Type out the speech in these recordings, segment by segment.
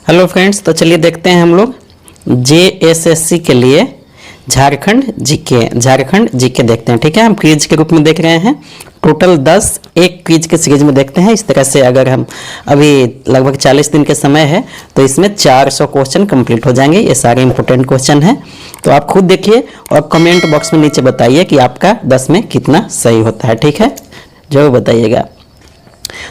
Hello friends, तो चलिए देखते हैं हम लोग जेएसएससी के लिए झारखंड जीके देखते हैं। ठीक है, हम क्विज के रूप में देख रहे हैं। टोटल 10 एक क्विज के सीरीज में देखते हैं। इस तरह से अगर हम अभी लगभग 40 दिन के समय है तो इसमें 400 क्वेश्चन कंप्लीट हो जाएंगे। ये सारे इंपॉर्टेंट क्वेश्चन हैं, तो आप खुद देखिए और कमेंट बॉक्स में नीचे बताइए कि आपका 10 में कितना सही होता है। ठीक है, जरूर बताइएगा।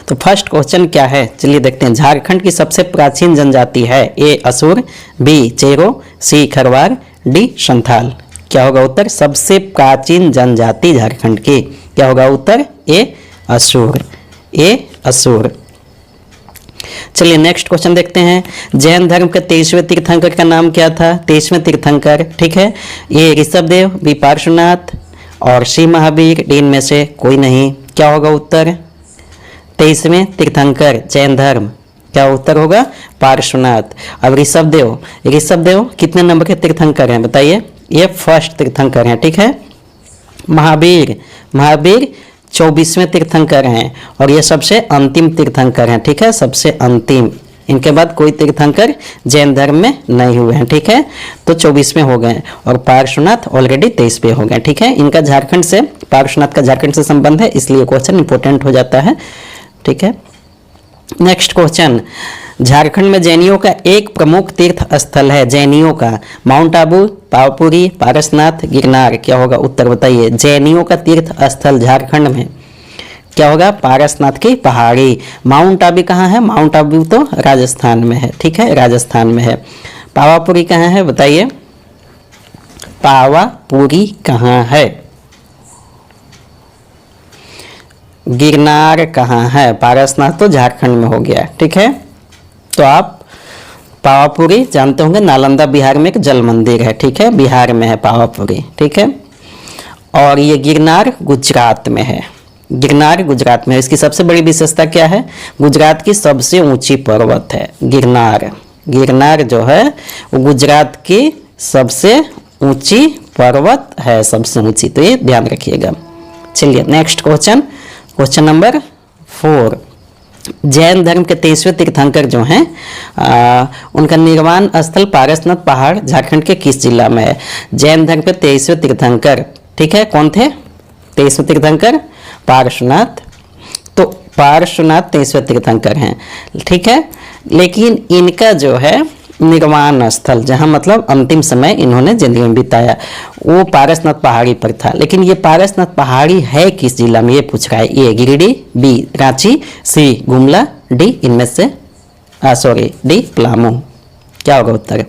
तो फर्स्ट क्वेश्चन क्या है, चलिए देखते हैं। झारखंड की सबसे प्राचीन जनजाति है? ए असुर, बी चेरो, सी खरवार, डी संथाल। क्या होगा उत्तर? सबसे प्राचीन जनजाति झारखंड की क्या होगा उत्तर? ए असुर, ए असुर। चलिए नेक्स्ट क्वेश्चन देखते हैं। जैन धर्म के 23वें तीर्थंकर का नाम क्या था? 23वें तीर्थंकर, ठीक है। ए ऋषभदेव, बी पार्श्वनाथ और सी महावीर, डी इनमें से कोई नहीं। क्या होगा उत्तर? 23वें तीर्थंकर जैन धर्म, क्या उत्तर होगा? पार्श्वनाथ। अब ऋषभदेव कितने नंबर के तीर्थंकर हैं बताइए? ये फर्स्ट तीर्थंकर हैं, ठीक है। महावीर 24वें तीर्थंकर हैं और ये सबसे अंतिम तीर्थंकर हैं, ठीक है, सबसे अंतिम। इनके बाद कोई तीर्थंकर जैन धर्म में नहीं हुए हैं, ठीक है। तो 24वें हो गए और पार्श्वनाथ ऑलरेडी 23वें हो गए, ठीक है। इनका झारखंड से, पार्श्वनाथ का झारखंड से संबंध है, इसलिए क्वेश्चन इंपॉर्टेंट हो जाता है, ठीक है। Next question. झारखंड में जैनियों का एक प्रमुख तीर्थ स्थल है, जैनियों का, माउंट आबू, पावापुरी, पारसनाथ, गिरनार। क्या होगा उत्तर बताइए? जैनियों का तीर्थ स्थल झारखंड में क्या होगा? पारसनाथ की पहाड़ी। माउंट आबू कहाँ है? माउंट आबू तो राजस्थान में है, ठीक है, राजस्थान में है। पावापुरी कहाँ है बताइए? पावापुरी कहाँ है? गिरनार कहाँ है? पारसनाथ तो झारखंड में हो गया, ठीक है। तो आप पावापुरी जानते होंगे, नालंदा बिहार में एक जल मंदिर है, ठीक है, बिहार में है पावापुरी, ठीक है। और ये गिरनार गुजरात में है, गिरनार गुजरात में है। इसकी सबसे बड़ी विशेषता क्या है? गुजरात की सबसे ऊंची पर्वत है गिरनार। गिरनार जो है वो गुजरात की सबसे ऊंची पर्वत है, सबसे ऊंची, तो ये ध्यान रखिएगा। चलिए next question, question number 4। Jain धर्म के 23वें तीर्थंकर जो हैं उनका निर्वाण स्थल पारसनाथ पहाड़ झारखंड के किस जिला में है? जैन धर्म के 23वें तीर्थंकर, ठीक है, कौन थे 23वें तीर्थंकर? पार्श्वनाथ। तो पार्श्वनाथ 23वें तीर्थंकर हैं, ठीक है। लेकिन इनका जो है निर्वाण स्थल, जहाँ मतलब अंतिम समय इन्होंने जिंदगी में बिताया, वो पारसनाथ पहाड़ी पर था। लेकिन ये पारसनाथ पहाड़ी है किस जिला में, ये पूछ रहा है। ए गिरिडीह, बी रांची, सी गुमला, डी इनमें से डी पलामू। क्या होगा उत्तर?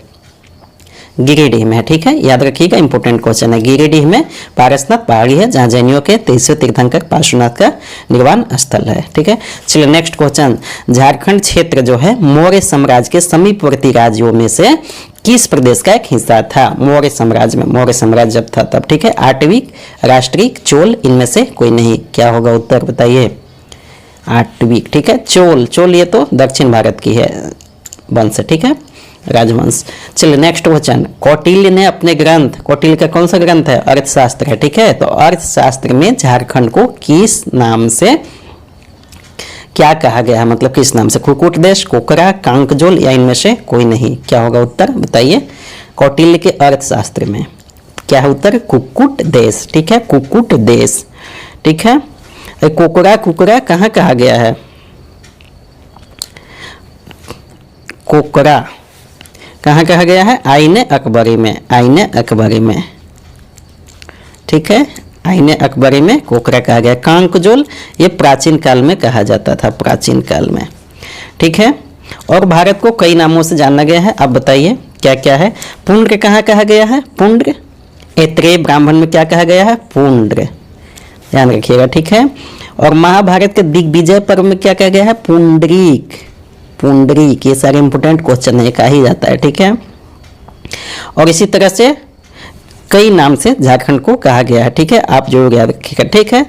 गिरिडीह में है, ठीक है, याद रखिएगा, इंपॉर्टेंट क्वेश्चन है। गिरिडीह में पारसनाथ पहाड़ी है जहाँ जैनियों के 23वें तीर्थंकर पार्श्वनाथ का निर्वाण स्थल है, ठीक है। चलिए नेक्स्ट क्वेश्चन। झारखंड क्षेत्र जो है मौर्य साम्राज्य के समीपवर्ती राज्यों में से किस प्रदेश का एक हिस्सा था? मौर्य साम्राज्य में, मौर्य साम्राज्य जब था तब, ठीक है। आटविक, राष्ट्रिक, चोल, इनमें से कोई नहीं। क्या होगा उत्तर बताइए? आटविक, ठीक है। चोल ये तो दक्षिण भारत की है वंश, ठीक है, राजवंश। चलिए नेक्स्ट क्वेश्चन। कौटिल्य ने अपने ग्रंथ, कौटिल्य का कौन सा ग्रंथ है? अर्थशास्त्र है, ठीक है। तो अर्थशास्त्र में झारखंड को किस नाम से क्या कहा गया है, मतलब किस नाम से? कुक्कुट देश, कोकरा, कांकजोल या इनमें से कोई नहीं। क्या होगा उत्तर बताइए? कौटिल्य के अर्थशास्त्र में क्या है उत्तर? कुक्कुट देश, ठीक है, कुक्कुट देश, ठीक है। कोकरा कहाँ कहा गया है? कोकरा कहाँ कहा गया है? आईने अकबरी में, आईने अकबरी में, ठीक है, आईने अकबरी में कोकरा कहा गया। कांकजोल ये प्राचीन काल में कहा जाता था, प्राचीन काल में, ठीक है। और भारत को कई नामों से जाना गया है, आप बताइए क्या क्या है? पुंड्र कहाँ कहा गया है? पुंड्र। ऐत्रेय ब्राह्मण में क्या कहा गया है? पुंड्र, ध्यान रखिएगा, ठीक है। और महाभारत के दिग्विजय पर्व में क्या कहा गया है? पुंडरीक, पुंडरीक। ये सारे इंपोर्टेंट क्वेश्चन है, कहा ही जाता है, ठीक है। और इसी तरह से कई नाम से झारखंड को कहा गया है, ठीक है, आप जरूर याद रखिएगा, ठीक है।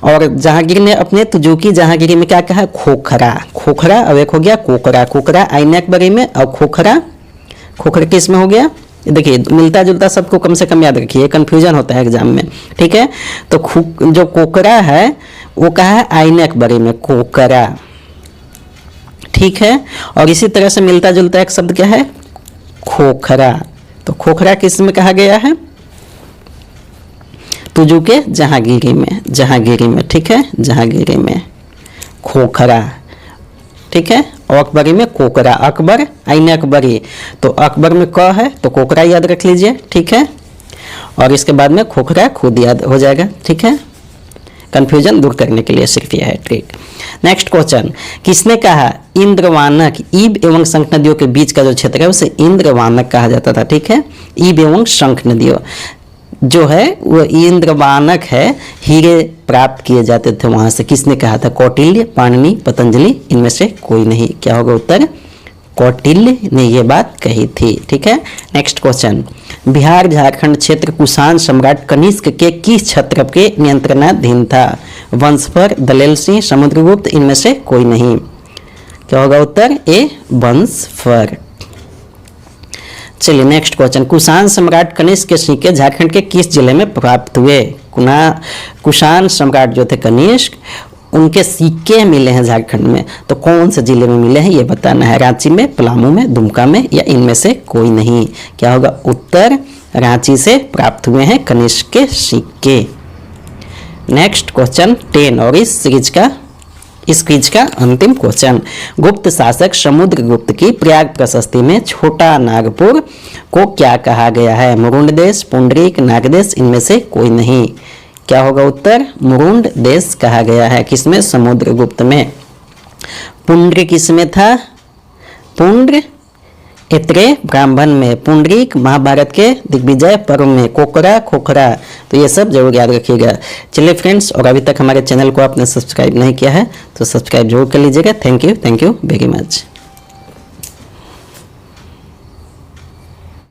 और जहांगीर ने अपने तुजुकी जहांगीरी में क्या कहा? खोखरा, खोखरा। अब एक हो गया कोकरा, कोकरा आईने अकबरी में, और खोखरा किस में हो गया? देखिए मिलता जुलता सबको कम से कम याद रखिए, कंफ्यूजन होता है एग्जाम में, ठीक है। तो जो कोकरा है वो कहा है आईने अकबरी में, कोकरा, ठीक है। और इसी तरह से मिलता जुलता एक शब्द क्या है, खोखरा। तो खोखरा किस में कहा गया है, तुजू के जहांगीरी में, जहांगीरी में, ठीक है, जहांगीरी में खोखरा, ठीक है। और अकबरी में कोकरा, अकबर आईने अकबरी, तो अकबर में क है तो कोकरा याद रख लीजिए, ठीक है। और इसके बाद में खोखरा खुद याद हो जाएगा, ठीक है। कंफ्यूजन दूर करने के लिए सिर्फ यह है ट्रिक। नेक्स्ट क्वेश्चन, किसने कहा इंद्रवानक, ईब एवं शंख नदियों के बीच का जो क्षेत्र है उसे इंद्रवानक कहा जाता था, ठीक है। ईब एवं शंख नदियों जो है वो इंद्रवानक है, हीरे प्राप्त किए जाते थे वहां से। किसने कहा था, कौटिल्य, पाणिनि, पतंजलि, इनमें से कोई नहीं। क्या होगा उत्तर, कौटिल्य ने ये बात कही थी, ठीक है। नेक्स्ट क्वेश्चन, बिहार झारखंड क्षेत्र कुषाण सम्राट कनिष्क के किस क्षत्रप के नियंत्रणाधीन था, वंशफर, दलेल सिंह, समुद्रगुप्त, इनमें से कोई नहीं। क्या होगा उत्तर, ए वंशफर। चलिए नेक्स्ट क्वेश्चन, कुषाण सम्राट कनिष्क के सिक्के झारखंड के किस जिले में प्राप्त हुए। कुषाण सम्राट जो थे कनिष्क, उनके सिक्के मिले हैं झारखंड में, तो कौन से जिले में मिले हैं ये बताना है, रांची में, पलामू में, दुमका में, या इनमें से कोई नहीं। क्या होगा उत्तर, रांची से प्राप्त हुए हैं कनिष्क के सिक्के। नेक्स्ट क्वेश्चन 10 और इस क्विज का अंतिम क्वेश्चन, गुप्त शासक समुद्रगुप्त की प्रयाग प्रशस्ति में छोटा नागपुर को क्या कहा गया है, मुरुंड देश, पुंडरीक, नागदेश, इनमें से कोई नहीं। क्या होगा उत्तर, मुरुंड देश कहा गया है, किसमें, समुद्रगुप्त में। पुंड्र किसमें था, पुंड्र इत्रे ब्राह्मण में, पुंडरीक महाभारत के दिग्विजय पर्व में, कोकरा खोखरा, तो ये सब जरूर याद रखिएगा। चलिए फ्रेंड्स, और अभी तक हमारे चैनल को आपने सब्सक्राइब नहीं किया है तो सब्सक्राइब जरूर कर लीजिएगा। Thank you very much.